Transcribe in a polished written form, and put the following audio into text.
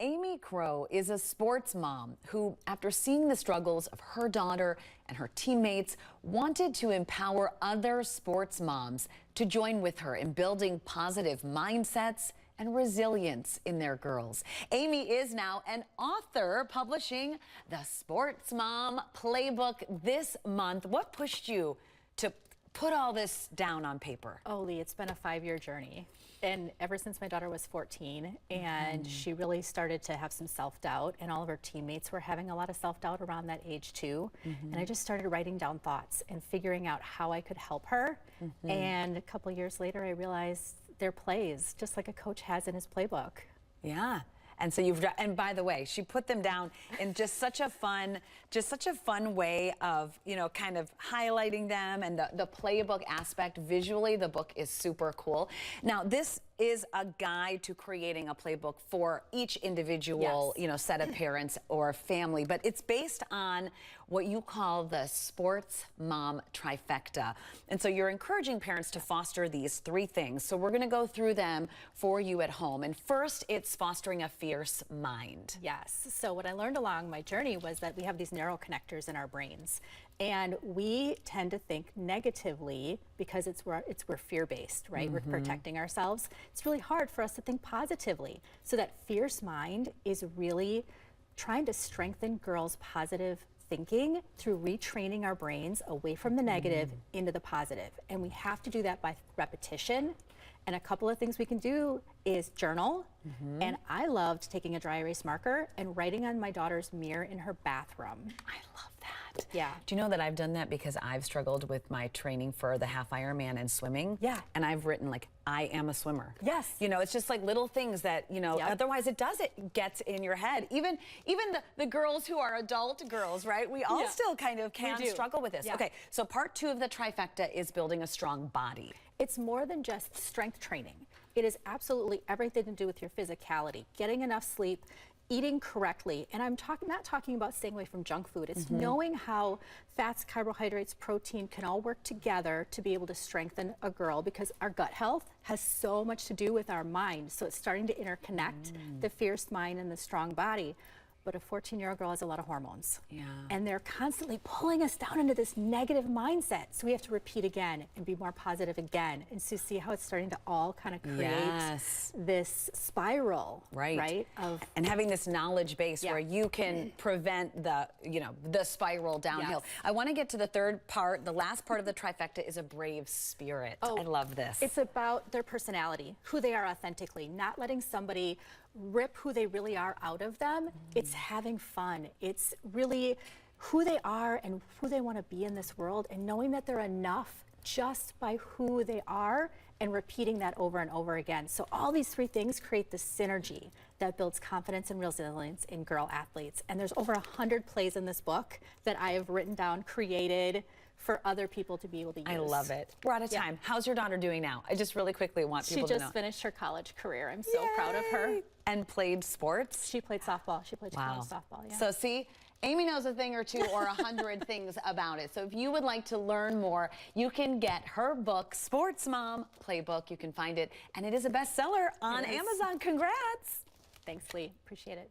Amy Crow is a sports mom who, after seeing the struggles of her daughter and her teammates, wanted to empower other sports moms to join with her in building positive mindsets and resilience in their girls. Amy is now an author publishing the Sports Mom Playbook this month. What pushed you to put all this down on paper? Oh, Lee, it's been a 5-year journey. And ever since my daughter was 14 and she really started to have some self-doubt, and all of her teammates were having a lot of self-doubt around that age too. And I just started writing down thoughts and figuring out how I could help her. And a couple years later, I realized they're plays, just like a coach has in his playbook. Yeah. And so and by the way, she put them down in just such a fun way of, kind of highlighting them, and the playbook aspect. Visually, the book is super cool. Now, this is a guide to creating a playbook for each individual, set of parents or family, but it's based on what you call the sports mom trifecta. And so you're encouraging parents to foster these 3 things. So we're gonna go through them for you at home. And first, it's fostering a fierce mind. Yes, so what I learned along my journey was that we have these neural connectors in our brains. And we tend to think negatively because we're fear-based, right? We're protecting ourselves. It's really hard for us to think positively. So that fierce mind is really trying to strengthen girls' positive thinking through retraining our brains away from the negative into the positive. And we have to do that by repetition. And a couple of things we can do is journal. And I loved taking a dry erase marker and writing on my daughter's mirror in her bathroom. I love that. Yeah. Do you know that I've done that because I've struggled with my training for the half Ironman and swimming? Yeah. And I've written like, I am a swimmer. Yes. It's just like little things that, otherwise it gets in your head. Even the girls who are adult girls, right? We all still kind of can struggle with this. Yeah. Okay, so part 2 of the trifecta is building a strong body. It's more than just strength training. It is absolutely everything to do with your physicality, getting enough sleep, eating correctly. And I'm not talking about staying away from junk food. It's knowing how fats, carbohydrates, protein can all work together to be able to strengthen a girl, because our gut health has so much to do with our mind. So it's starting to interconnect the fierce mind and the strong body. But a 14-year-old girl has a lot of hormones. Yeah. And they're constantly pulling us down into this negative mindset. So we have to repeat again and be more positive again. And so see how it's starting to all kind of create this spiral, right? And having this knowledge base where you can prevent the spiral downhill. I want to get to the third part. The last part of the trifecta is a brave spirit. I love this. It's about their personality, who they are authentically, not letting somebody rip who they really are out of them. It's having fun. It's really who they are and who they want to be in this world, and knowing that they're enough just by who they are, and repeating that over and over again. So all these 3 things create the synergy that builds confidence and resilience in girl athletes. And there's over 100 plays in this book that I have written down, created for other people to be able to use. I love it. We're out of time. How's your daughter doing now? I just really quickly want people to know. She just finished her college career. I'm so proud of her. And played sports? She played softball. She played college softball, yeah. So see, Amy knows a thing or 2 or 100 things about it. So if you would like to learn more, you can get her book, Sports Mom Playbook. You can find it, and it is a bestseller on Amazon. Congrats. Thanks, Lee. Appreciate it.